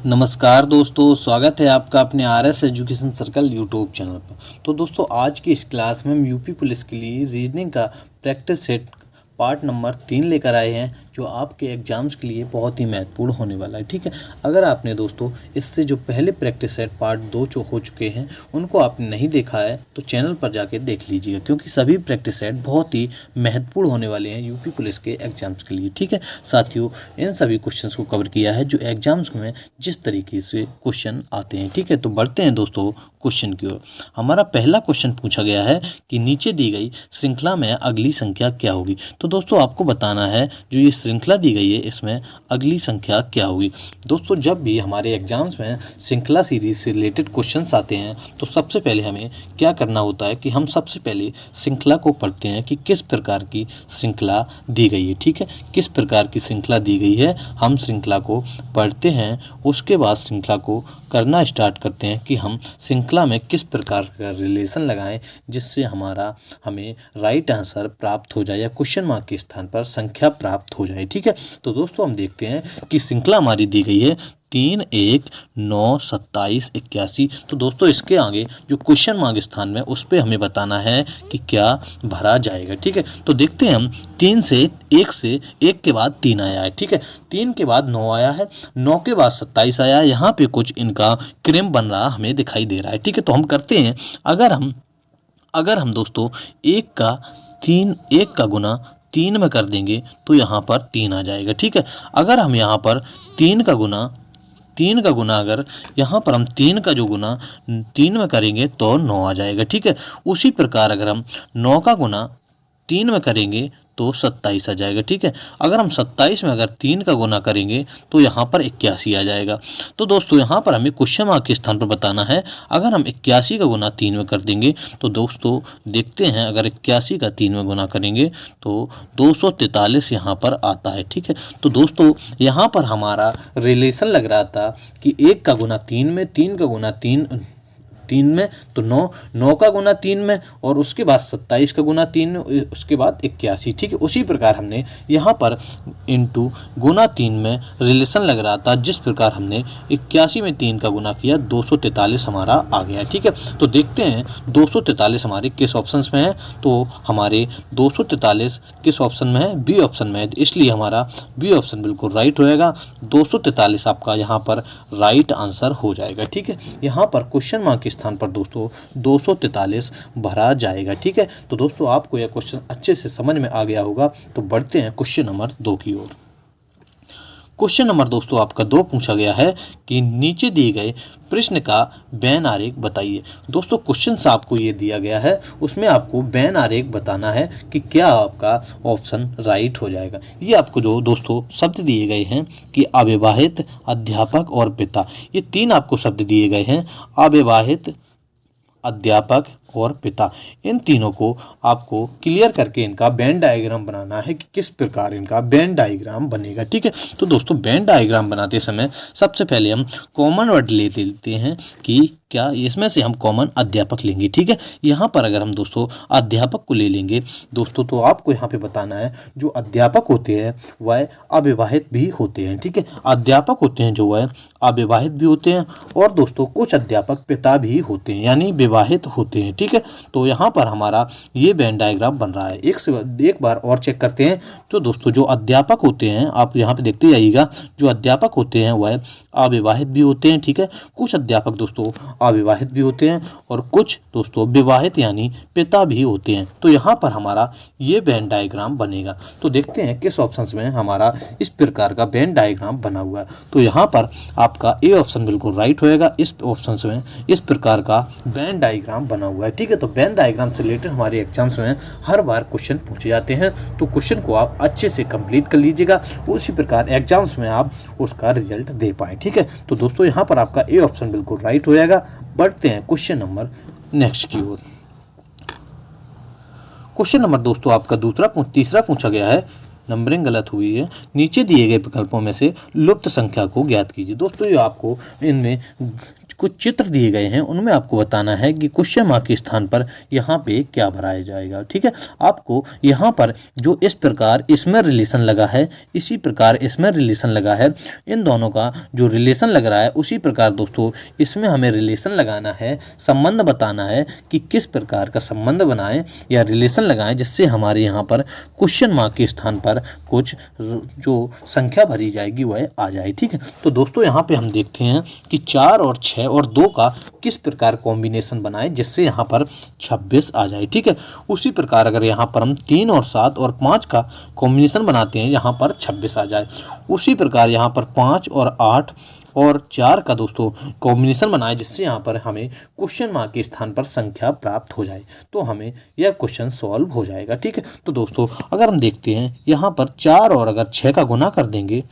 नमस्कार दोस्तों, स्वागत है आपका अपने RS education circle YouTube channel पर। तो दोस्तों, आज की इस क्लास में हम यूपी पुलिस के लिए रीजनिंग का प्रैक्टिस सेट पार्ट नंबर 3 लेकर आए हैं, जो आपके एग्जाम्स के लिए बहुत ही महत्वपूर्ण होने वाला है। ठीक है, अगर आपने दोस्तों इससे जो पहले प्रैक्टिस सेट पार्ट 2 जो हो चुके हैं उनको आपने नहीं देखा है तो चैनल पर जाके देख लीजिएगा, क्योंकि सभी प्रैक्टिस सेट बहुत ही महत्वपूर्ण होने वाले हैं यूपी पुलिस के एग्जाम्स के लिए। ठीक है साथियों, इन सभी क्वेश्चंस को कवर किया है जो एग्जाम्स में जिस तरीके से क्वेश्चन आते हैं। ठीक है, तो बढ़ते हैं दोस्तों क्वेश्चन की ओर। हमारा पहला क्वेश्चन पूछा गया है कि नीचे दी गई श्रृंखला में अगली संख्या क्या होगी। तो दोस्तों आपको बताना है जो ये श्रृंखला दी गई है इसमें अगली संख्या क्या होगी। दोस्तों जब भी हमारे एग्जाम्स में श्रृंखला सीरीज से रिलेटेड क्वेश्चंस आते हैं तो सबसे पहले हमें क्या करना होता है कि हम सबसे पहले श्रृंखला को पढ़ते हैं कि किस प्रकार की श्रृंखला दी गई है। ठीक है, किस प्रकार की श्रृंखला दी गई है हम श्रृंखला को पढ़ते हैं, उसके बाद श्रृंखला को करना स्टार्ट करते हैं कि हम श्रृंखला में किस प्रकार का रिलेशन लगाएं जिससे हमें राइट आंसर प्राप्त हो जाए या क्वेश्चन मार्क के स्थान पर संख्या प्राप्त हो जाए। ठीक है, तो दोस्तों हम देखते हैं कि श्रृंखला हमारी दी गई है 3, 1, 9, 27, 81। तो दोस्तों इसके आगे जो क्वेश्चन मार्क स्थान में उस पर हमें बताना है कि क्या भरा जाएगा। ठीक है, तो देखते हैं हम 3 से 1 के बाद 3 आया है। ठीक है, 3 के बाद 9 आया है, 9 के बाद 27 आया है। यहाँ पे कुछ इनका क्रम बन रहा हमें दिखाई दे रहा है। ठीक है, तो हम करते हैं, अगर हम दोस्तों 1 का गुना 3 में कर देंगे तो यहाँ पर 3 आ जाएगा। ठीक है, अगर हम यहाँ पर 3 का गुना अगर यहाँ पर हम 3 का जो गुना 3 में करेंगे तो 9 आ जाएगा। ठीक है, उसी प्रकार अगर हम 9 का गुना 3 में करेंगे तो 27 आ जाएगा। ठीक है, अगर हम 27 में अगर 3 का गुना करेंगे तो यहाँ पर 81 आ जाएगा। तो दोस्तों यहाँ पर हमें क्वेश्चन मार्क के स्थान पर बताना है, अगर हम 81 का गुना 3 में कर देंगे तो दोस्तों देखते हैं, अगर 81 का 3 में गुना करेंगे तो 243 यहाँ पर आता है। ठीक है, तो दोस्तों यहाँ पर हमारा रिलेशन लग रहा था कि 1 का गुना 3 में, 3 का गुना 3 में तो 9 का गुना 3 में, और उसके बाद 27 का गुना 3 में, उसके बाद 81। ठीक है, उसी प्रकार हमने यहाँ पर इंटू गुना 3 में रिलेशन लग रहा था, जिस प्रकार हमने 81 में 3 का गुना किया 243 हमारा आ गया। ठीक है, तो देखते हैं 243 हमारे किस ऑप्शन में है। तो हमारे 243 किस ऑप्शन में है, बी ऑप्शन में है, इसलिए हमारा बी ऑप्शन बिल्कुल राइट होएगा। 243 आपका यहाँ पर राइट आंसर हो जाएगा। ठीक है, यहाँ पर क्वेश्चन मार्क के स्थान पर दोस्तों 243 भरा जाएगा। ठीक है, तो दोस्तों आपको यह क्वेश्चन अच्छे से समझ में आ गया होगा। तो बढ़ते हैं क्वेश्चन नंबर 2 की ओर। क्वेश्चन नंबर दोस्तों आपका 2 पूछा गया है कि नीचे दिए गए प्रश्न का बैन आरेख बताइए। दोस्तों क्वेश्चन से आपको ये दिया गया है, उसमें आपको बैन आरेख बताना है कि क्या आपका ऑप्शन राइट हो जाएगा। ये आपको जो दोस्तों शब्द दिए गए हैं कि अविवाहित, अध्यापक और पिता, ये 3 आपको शब्द दिए गए हैं, अविवाहित, अध्यापक और पिता। इन तीनों को आपको क्लियर करके इनका वेन डायग्राम बनाना है कि किस प्रकार इनका वेन डायग्राम बनेगा। ठीक है, तो दोस्तों वेन डायग्राम बनाते समय सबसे पहले हम कॉमन वर्ड ले लेते हैं कि क्या इसमें से हम कॉमन अध्यापक लेंगे। ठीक है, यहाँ पर अगर हम दोस्तों अध्यापक को ले लेंगे दोस्तों, तो आपको यहाँ पे बताना है जो अध्यापक होते हैं वह अविवाहित भी होते हैं। ठीक है, अध्यापक होते हैं जो वह अविवाहित भी होते हैं, और दोस्तों कुछ अध्यापक पिता भी होते हैं यानी विवाहित होते हैं। ठीक है, तो यहाँ पर हमारा ये वेन डायग्राम बन रहा है। एक बार और चेक करते हैं। तो दोस्तों जो अध्यापक होते हैं, आप यहाँ पे देखते जाइएगा, जो अध्यापक होते हैं वह अविवाहित भी होते हैं। ठीक है, कुछ अध्यापक दोस्तों अविवाहित भी होते हैं और कुछ दोस्तों विवाहित यानी पिता भी होते हैं। तो यहाँ पर हमारा ये वेन डायग्राम बनेगा। तो देखते हैं किस ऑप्शन में हमारा इस प्रकार का वेन डायग्राम बना हुआ है। तो यहाँ पर आपका ए ऑप्शन बिल्कुल राइट होएगा। इस ऑप्शन में इस प्रकार का वेन डायग्राम बना हुआ है। ठीक है, तो वेन डायग्राम से रिलेटेड हमारे एग्जाम्स में हर बार क्वेश्चन पूछे जाते हैं, तो क्वेश्चन को आप अच्छे से कंप्लीट कर लीजिएगा, उसी प्रकार एग्जाम्स में आप उसका रिजल्ट दे पाएँ। ठीक है, तो दोस्तों यहाँ पर आपका ए ऑप्शन बिल्कुल राइट हो जाएगा। बढ़ते हैं क्वेश्चन नंबर नेक्स्ट की ओर। क्वेश्चन नंबर दोस्तों आपका तीसरा पूछा गया है, नंबरिंग गलत हुई है, नीचे दिए गए विकल्पों में से लुप्त संख्या को ज्ञात कीजिए। दोस्तों ये आपको इनमें कुछ चित्र दिए गए हैं, उनमें आपको बताना है कि क्वेश्चन मार्क के स्थान पर यहाँ पे क्या भराया जाएगा। ठीक है, आपको यहाँ पर जो इस प्रकार इसमें रिलेशन लगा है, इसी प्रकार इसमें रिलेशन लगा है, इन दोनों का जो रिलेशन लग रहा है उसी प्रकार दोस्तों इसमें हमें रिलेशन लगाना है, संबंध बताना है कि किस प्रकार का संबंध बनाएं या रिलेशन लगाएं जिससे हमारे यहाँ पर क्वेश्चन मार्क के स्थान पर कुछ जो संख्या भरी जाएगी वह आ जाए। ठीक है, तो दोस्तों यहाँ पे हम देखते हैं कि 4 और 6 और 2 का किस प्रकार कॉम्बिनेशन बनाए जिससे यहाँ पर 26 आ जाए। ठीक है, उसी प्रकार अगर यहाँ पर हम 3 और 7 और 5 का कॉम्बिनेशन बनाते हैं यहाँ पर 26 आ जाए। उसी प्रकार यहाँ पर 5 और 8 और 4 का दोस्तों कॉम्बिनेशन बनाए जिससे यहाँ पर हमें क्वेश्चन मार्क के स्थान पर संख्या प्राप्त हो जाए, तो हमें यह क्वेश्चन सॉल्व हो जाएगा। ठीक है, तो दोस्तों अगर हम देखते हैं यहाँ पर 4 और अगर 6 का गुना कर देंगे,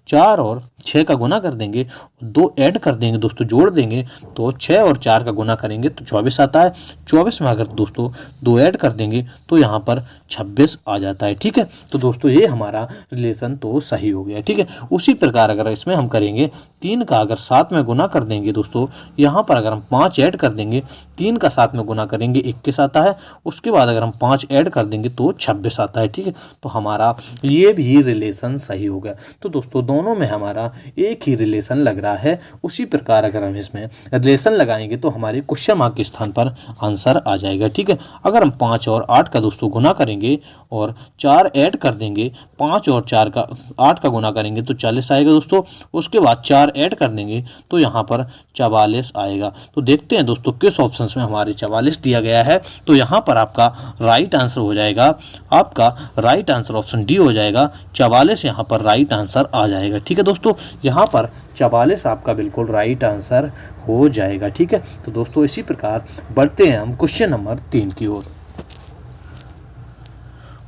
4 और 6 का गुना कर देंगे, 2 ऐड कर देंगे दोस्तों, जोड़ देंगे तो 6 और 4 का गुना करेंगे तो 24 आता है। 24 में अगर दोस्तों 2 ऐड कर देंगे तो यहाँ पर 26 आ जाता है। ठीक है, तो दोस्तों ये हमारा रिलेशन तो सही हो गया। ठीक है, उसी प्रकार अगर इसमें हम करेंगे 3 का अगर 7 में गुना कर देंगे दोस्तों, यहाँ पर अगर हम 5 ऐड कर देंगे, 3 का 7 में गुना करेंगे 21 आता है। उसके बाद अगर हम 5 ऐड कर देंगे तो 26 आता है। ठीक है, तो हमारा ये भी रिलेशन सही हो गया। तो दोस्तों दोनों में हमारा एक ही रिलेशन लग रहा है। उसी प्रकार अगर हम इसमें रिलेशन लगाएंगे तो हमारे क्वेश्चन मार्क के स्थान पर आंसर आ जाएगा। ठीक है, अगर हम 5 और 8 का दोस्तों गुना करेंगे और 4 ऐड कर देंगे, 5 और 4 का 8 का गुना करेंगे तो 40 आएगा दोस्तों। उसके बाद 4 ऐड कर देंगे तो यहाँ पर 44 आएगा। तो देखते हैं दोस्तों किस ऑप्शन में हमारे 44 दिया गया है। तो यहाँ पर आपका राइट आंसर हो जाएगा, आपका राइट आंसर ऑप्शन डी हो जाएगा। 44 यहाँ पर राइट आंसर आ जाएगा। ठीक है दोस्तों, यहाँ पर 44 आपका बिल्कुल राइट आंसर हो जाएगा। ठीक है, तो दोस्तों इसी प्रकार बढ़ते हैं हम क्वेश्चन नंबर 3 की ओर।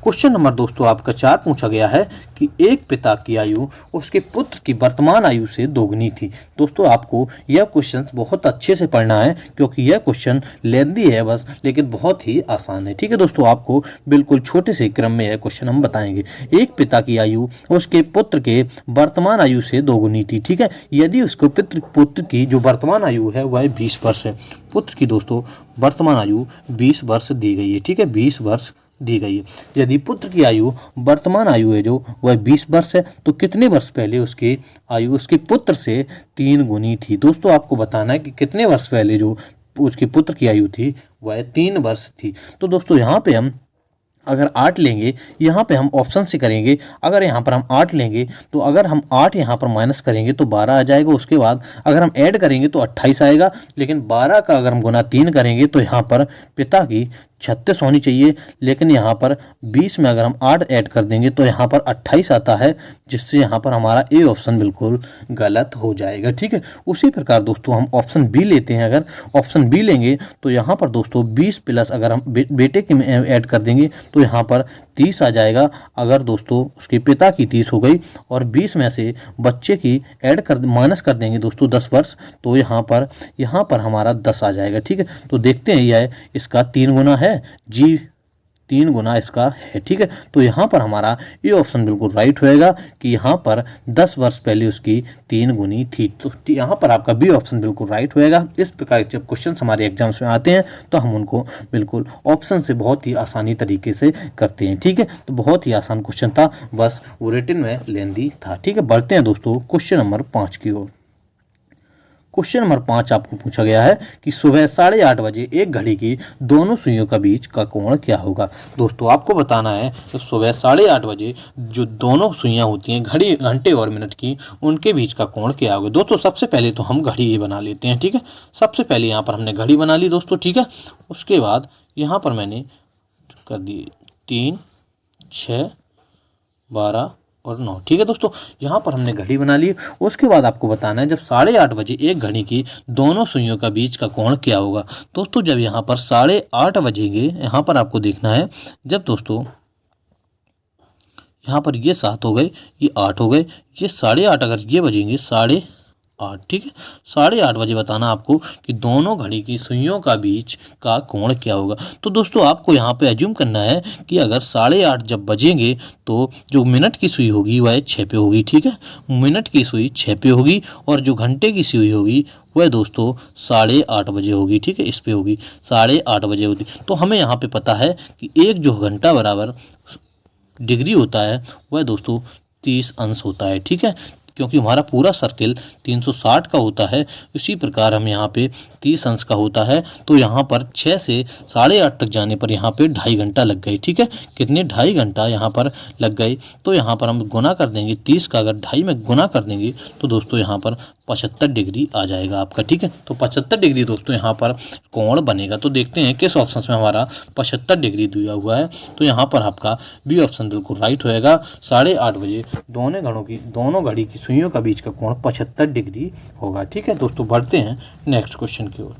क्वेश्चन नंबर दोस्तों आपका 4 पूछा गया है कि एक पिता की आयु उसके पुत्र की वर्तमान आयु से दोगुनी थी। दोस्तों आपको यह क्वेश्चन बहुत अच्छे से पढ़ना है क्योंकि यह क्वेश्चन लेंदी है बस, लेकिन बहुत ही आसान है। ठीक है दोस्तों, आपको बिल्कुल छोटे से क्रम में यह क्वेश्चन हम बताएंगे। एक पिता की आयु उसके पुत्र के वर्तमान आयु से दोगुनी थी। ठीक है, यदि उसको पुत्र की जो वर्तमान आयु है वह 20 वर्ष है। पुत्र की दोस्तों वर्तमान आयु 20 वर्ष दी गई है। ठीक है, 20 वर्ष दी गई है। यदि पुत्र की आयु वर्तमान आयु है जो वह 20 वर्ष है तो कितने वर्ष पहले उसकी आयु उसके पुत्र से 3 गुनी थी। दोस्तों आपको बताना है कि कितने वर्ष पहले जो उसके पुत्र की आयु थी वह 3 वर्ष थी। तो दोस्तों यहाँ पे हम अगर 8 लेंगे, यहाँ पे हम ऑप्शन से करेंगे। अगर यहाँ पर हम 8 लेंगे तो अगर हम 8 यहाँ पर माइनस करेंगे तो 12 आ जाएगा। उसके बाद अगर हम ऐड करेंगे तो 28 आएगा, लेकिन 12 का अगर हम गुना 3 करेंगे तो यहाँ पर पिता की 36 होनी चाहिए, लेकिन यहाँ पर 20 में अगर हम 8 ऐड कर देंगे तो यहाँ पर 28 आता है, जिससे यहाँ पर हमारा ए ऑप्शन बिल्कुल गलत हो जाएगा। ठीक है, उसी प्रकार दोस्तों हम ऑप्शन बी लेते हैं। अगर ऑप्शन बी लेंगे तो यहाँ पर दोस्तों 20 प्लस अगर हम बेटे की ऐड कर देंगे तो यहाँ पर 30 आ जाएगा। अगर दोस्तों उसके पिता की 30 हो गई और 20 में से बच्चे की ऐड कर माइनस कर देंगे दोस्तों 10 वर्ष, तो यहाँ पर हमारा 10 आ जाएगा। ठीक है, तो देखते हैं यह इसका 3 गुना है जी, 3 गुना इसका है। ठीक है, तो यहाँ पर हमारा ये ऑप्शन बिल्कुल राइट होएगा कि यहाँ पर 10 वर्ष पहले उसकी 3 गुनी थी। तो यहाँ पर आपका बी ऑप्शन बिल्कुल राइट होएगा। इस प्रकार जब क्वेश्चन हमारे एग्जाम्स में आते हैं तो हम उनको बिल्कुल ऑप्शन से बहुत ही आसानी तरीके से करते हैं। ठीक है, तो बहुत ही आसान क्वेश्चन था, बस वो रिटन में लेंदी था। ठीक है, बढ़ते हैं दोस्तों क्वेश्चन नंबर 5 की ओर। क्वेश्चन नंबर 5 आपको पूछा गया है कि सुबह 8:30 बजे एक घड़ी की दोनों सुइयों का बीच का कोण क्या होगा। दोस्तों आपको बताना है तो सुबह 8:30 बजे जो दोनों सुइयां होती हैं घड़ी घंटे और मिनट की, उनके बीच का कोण क्या होगा। दोस्तों सबसे पहले तो हम घड़ी बना लेते हैं। ठीक है, सबसे पहले यहाँ पर हमने घड़ी बना ली दोस्तों। ठीक है, उसके बाद यहाँ पर मैंने कर दिए 3, 6, 12 और 9। ठीक है दोस्तों, यहाँ पर हमने घड़ी बना ली। उसके बाद आपको बताना है जब 8:30 बजे एक घड़ी की दोनों सुइयों का बीच का कोण क्या होगा। दोस्तों जब यहाँ पर 8:30 बजेंगे, यहाँ पर आपको देखना है जब दोस्तों यहाँ पर ये 7 हो गए, ये 8 हो गए, ये 8:30 अगर ये बजेंगे 8:30 8, ठीक है। 8:30 बजे बताना आपको कि दोनों घड़ी की सुइयों का बीच का कोण क्या होगा। तो दोस्तों आपको यहाँ पे अज्यूम करना है कि अगर 8:30 जब बजेंगे तो जो मिनट की सुई होगी वह 6 पे होगी, ठीक है। मिनट की सुई 6 पे होगी और जो घंटे की सुई होगी वह दोस्तों 8:30 बजे होगी, ठीक है। इस पे होगी 8:30 बजे होगी। तो हमें यहाँ पे पता है कि एक जो घंटा बराबर डिग्री होता है वह दोस्तों 30 अंश होता है, ठीक है। क्योंकि हमारा पूरा सर्किल 360 का होता है, इसी प्रकार हम यहाँ पे 30 अंश का होता है। तो यहाँ पर 6 से 8:30 तक जाने पर यहाँ पे 2.5 घंटा लग गए, ठीक है। कितने 2.5 घंटा यहाँ पर लग गए। तो यहाँ पर हम गुना कर देंगे 30 का अगर 2.5 में गुना कर देंगे तो दोस्तों यहाँ पर 75 डिग्री आ जाएगा आपका, ठीक है। तो 75 डिग्री दोस्तों यहाँ पर कोण बनेगा। तो देखते हैं किस ऑप्शन में हमारा 75 डिग्री दिया हुआ है। तो यहाँ पर आपका बी ऑप्शन बिल्कुल राइट होएगा। 8:30 बजे दोनों घड़ी की सुइयों का बीच का कोण 75 डिग्री होगा, ठीक है। दोस्तों बढ़ते हैं नेक्स्ट क्वेश्चन की ओर।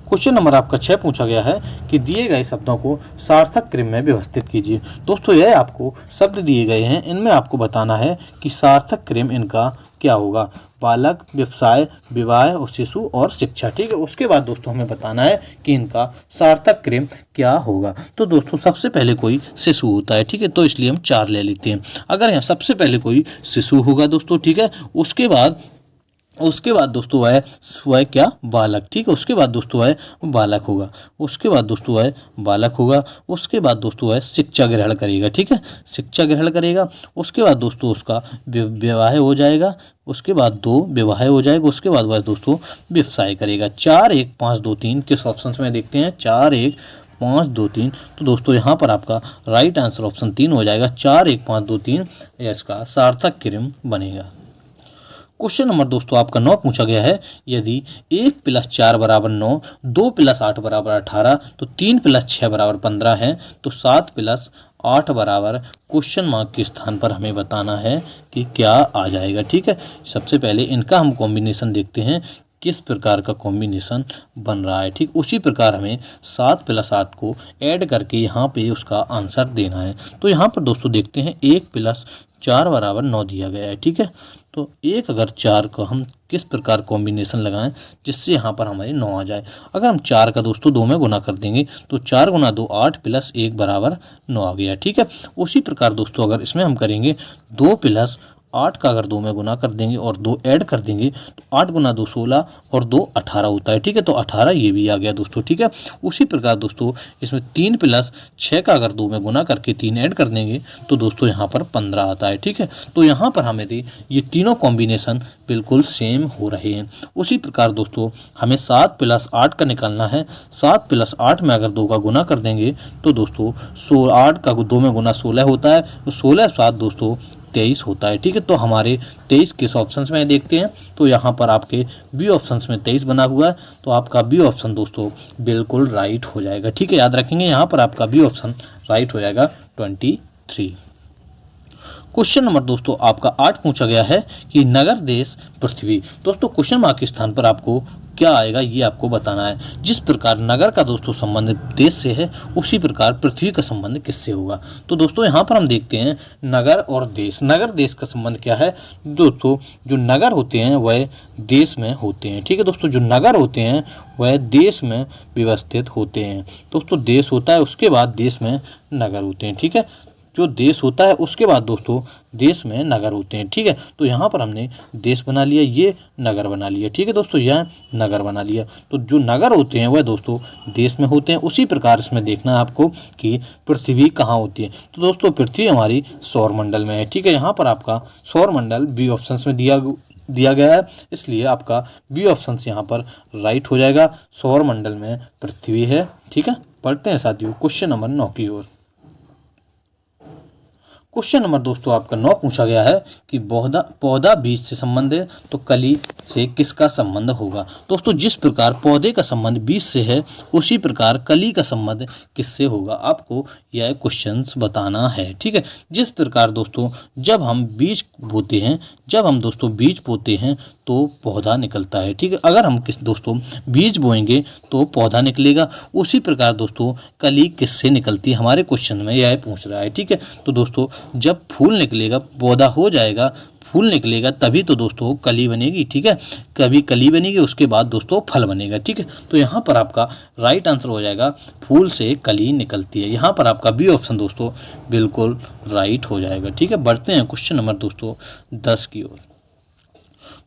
क्वेश्चन नंबर आपका 6 पूछा गया है कि दिए गए शब्दों को सार्थक क्रम में व्यवस्थित कीजिए। दोस्तों यह आपको शब्द दिए गए हैं, इनमें आपको बताना है कि सार्थक क्रम इनका क्या होगा। बालक, व्यवसाय, विवाह और शिशु और शिक्षा, ठीक है। उसके बाद दोस्तों हमें बताना है कि इनका सार्थक क्रम क्या होगा। तो दोस्तों सबसे पहले कोई शिशु होता है, ठीक है। तो इसलिए हम 4 ले लेते हैं। अगर यहाँ सबसे पहले कोई शिशु होगा दोस्तों, ठीक है। उसके बाद दोस्तों वह क्या बालक, ठीक है। उसके बाद दोस्तों वह बालक होगा। उसके बाद दोस्तों वह बालक होगा। उसके बाद दोस्तों वह शिक्षा ग्रहण करेगा, ठीक है। शिक्षा ग्रहण करेगा। उसके बाद दोस्तों उसका विवाह हो जाएगा। उसके बाद 2 विवाह हो जाएगा। उसके बाद वह दोस्तों व्यवसाय करेगा। 4 1 5 2 3 किस ऑप्शन में देखते हैं। 4 1 5 2 3। तो दोस्तों यहाँ पर आपका राइट आंसर ऑप्शन 3 हो जाएगा। 4 1 5 2 3 इसका सार्थक क्रम बनेगा। क्वेश्चन नंबर दोस्तों आपका 9 पूछा गया है। यदि 1 + 4 = 9, 2 + 8 = 18, तो 3 + 6 = 15 है, तो 7 + 8 बराबर क्वेश्चन मार्क के स्थान पर हमें बताना है कि क्या आ जाएगा, ठीक है। सबसे पहले इनका हम कॉम्बिनेशन देखते हैं किस प्रकार का कॉम्बिनेशन बन रहा है, ठीक। उसी प्रकार हमें 7 + 8 को ऐड करके यहाँ पे उसका आंसर देना है। तो यहाँ पर दोस्तों देखते हैं 1 + 4 = 9 दिया गया है, ठीक है। तो 1 अगर 4 का हम किस प्रकार कॉम्बिनेशन लगाएं जिससे यहाँ पर हमारे 9 आ जाए। अगर हम 4 का दोस्तों 2 में गुना कर देंगे तो 4 × 2 8 + 1 = 9 आ गया, ठीक है। उसी प्रकार दोस्तों अगर इसमें हम करेंगे 2 + 8 का अगर 2 में गुना कर देंगे और 2 ऐड कर देंगे तो 8 × 2 16 और 2 18 होता है, ठीक है। तो 18 ये भी आ गया दोस्तों, ठीक है। उसी प्रकार दोस्तों इसमें 3 + 6 का अगर 2 में गुना करके 3 ऐड कर देंगे तो दोस्तों यहाँ पर 15 आता है, ठीक है। तो यहाँ पर हमें ये तीनों कॉम्बिनेशन बिल्कुल सेम हो रहे हैं। उसी प्रकार दोस्तों हमें 7 + 8 का निकालना है। 7 + 8 में अगर 2 का गुना कर देंगे तो दोस्तों 8 का 2 में गुना 16 होता है, तो 16 7 दोस्तों 23 होता है, ठीक है। तो हमारे 23 किस ऑप्शन में देखते हैं। तो यहाँ पर आपके बी ऑप्शन में 23 बना हुआ है, तो आपका बी ऑप्शन दोस्तों बिल्कुल राइट हो जाएगा, ठीक है। याद रखेंगे यहाँ पर आपका बी ऑप्शन राइट हो जाएगा 23। क्वेश्चन नंबर दोस्तों आपका 8 पूछा गया है कि नगर, देश, पृथ्वी। दोस्तों क्वेश्चन मार्क के स्थान पर आपको क्या आएगा ये आपको बताना है। जिस प्रकार नगर का दोस्तों संबंध देश से है उसी प्रकार पृथ्वी का संबंध किससे होगा। तो दोस्तों यहाँ पर हम देखते हैं नगर और देश। नगर देश का संबंध क्या है दोस्तों। जो नगर होते हैं वह देश में होते हैं, ठीक है दोस्तों। जो नगर होते हैं वह देश में व्यवस्थित होते हैं दोस्तों। देश होता है उसके बाद देश में नगर होते हैं, ठीक है। जो देश होता है उसके बाद दोस्तों देश में नगर होते हैं, ठीक है। तो यहाँ पर हमने देश बना लिया, ये नगर बना लिया, ठीक है दोस्तों। यह नगर बना लिया। तो जो नगर होते हैं वह दोस्तों देश में होते हैं। उसी प्रकार इसमें देखना है आपको कि पृथ्वी कहाँ होती है। तो दोस्तों पृथ्वी हमारी सौरमंडल में है, ठीक है। यहाँ पर आपका सौरमंडल बी ऑप्शन में दिया गया है, इसलिए आपका बी ऑप्शन यहाँ पर राइट हो जाएगा। सौरमंडल में पृथ्वी है, ठीक है। पढ़ते हैं साथियों क्वेश्चन नंबर 9 की ओर। क्वेश्चन नंबर दोस्तों आपका 9 पूछा गया है कि पौधा बीज से संबंधित तो कली से किसका संबंध होगा। दोस्तों जिस प्रकार पौधे का संबंध बीज से है उसी प्रकार कली का संबंध किससे होगा, आपको यह क्वेश्चंस बताना है, ठीक है। जिस प्रकार दोस्तों जब हम बीज बोते हैं तो पौधा निकलता है, ठीक है। अगर हम दोस्तों बीज बोएंगे तो पौधा निकलेगा। उसी प्रकार दोस्तों कली किससे निकलती है, हमारे क्वेश्चन में यह पूछ रहा है, ठीक है। तो दोस्तों जब फूल निकलेगा पौधा हो जाएगा, फूल निकलेगा तभी तो दोस्तों कली बनेगी, ठीक है। कभी कली बनेगी उसके बाद दोस्तों फल बनेगा, ठीक है। तो यहाँ पर आपका राइट आंसर हो जाएगा फूल से कली निकलती है। यहाँ पर आपका बी ऑप्शन दोस्तों बिल्कुल राइट हो जाएगा, ठीक है। बढ़ते हैं क्वेश्चन नंबर दोस्तों 10 की ओर।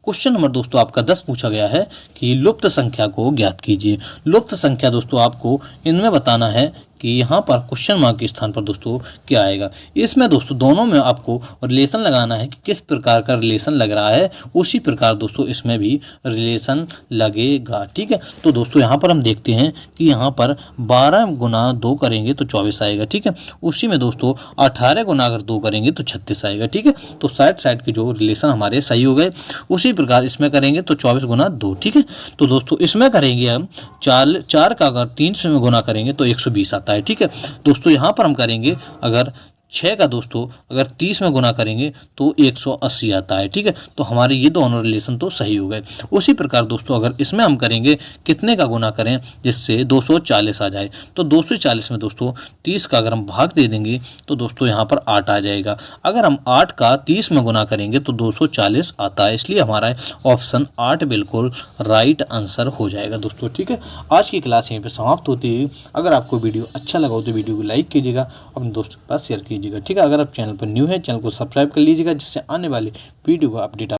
क्वेश्चन नंबर दोस्तों आपका 10 पूछा गया है कि लुप्त संख्या को ज्ञात कीजिए। लुप्त संख्या दोस्तों आपको इनमें बताना है कि यहाँ पर क्वेश्चन मार्क के स्थान पर दोस्तों क्या आएगा। इसमें दोस्तों दोनों में आपको रिलेशन लगाना है कि किस प्रकार का रिलेशन लग रहा है, उसी प्रकार दोस्तों इसमें भी रिलेशन लगेगा, ठीक है। तो दोस्तों यहाँ पर हम देखते हैं कि यहाँ पर 12 गुना 2 करेंगे तो 24 आएगा, ठीक है। उसी में दोस्तों 18 गुना अगर 2 करेंगे तो 36 आएगा, ठीक है। तो साइड साइड के जो रिलेशन हमारे सही हो गए। उसी प्रकार इसमें करेंगे तो 24 गुना 2, ठीक है। तो दोस्तों इसमें करेंगे हम 4 का अगर 3 से में गुना करेंगे तो 120 आता है, ठीक है। दोस्तों यहाँ पर हम करेंगे अगर 6 का दोस्तों अगर 30 में गुना करेंगे तो 180 आता है, ठीक है। तो हमारे ये दोनों रिलेशन तो सही हो गए। उसी प्रकार दोस्तों अगर इसमें हम करेंगे कितने का गुना करें जिससे 240 आ जाए, तो 240 में दोस्तों 30 का अगर हम भाग दे देंगे तो दोस्तों यहाँ पर 8 आ जाएगा। अगर हम 8 का 30 में गुना करेंगे तो 240 आता है, इसलिए हमारा ऑप्शन 8 बिल्कुल राइट आंसर हो जाएगा दोस्तों, ठीक है। आज की क्लास यहीं पर समाप्त होती है। अगर आपको वीडियो अच्छा लगा हो तो वीडियो को लाइक कीजिएगा, अपने दोस्तों के पास शेयर कीजिएगा, ठीक है। अगर आप चैनल पर न्यू है चैनल को सब्सक्राइब कर लीजिएगा, जिससे आने वाली वीडियो का अपडेट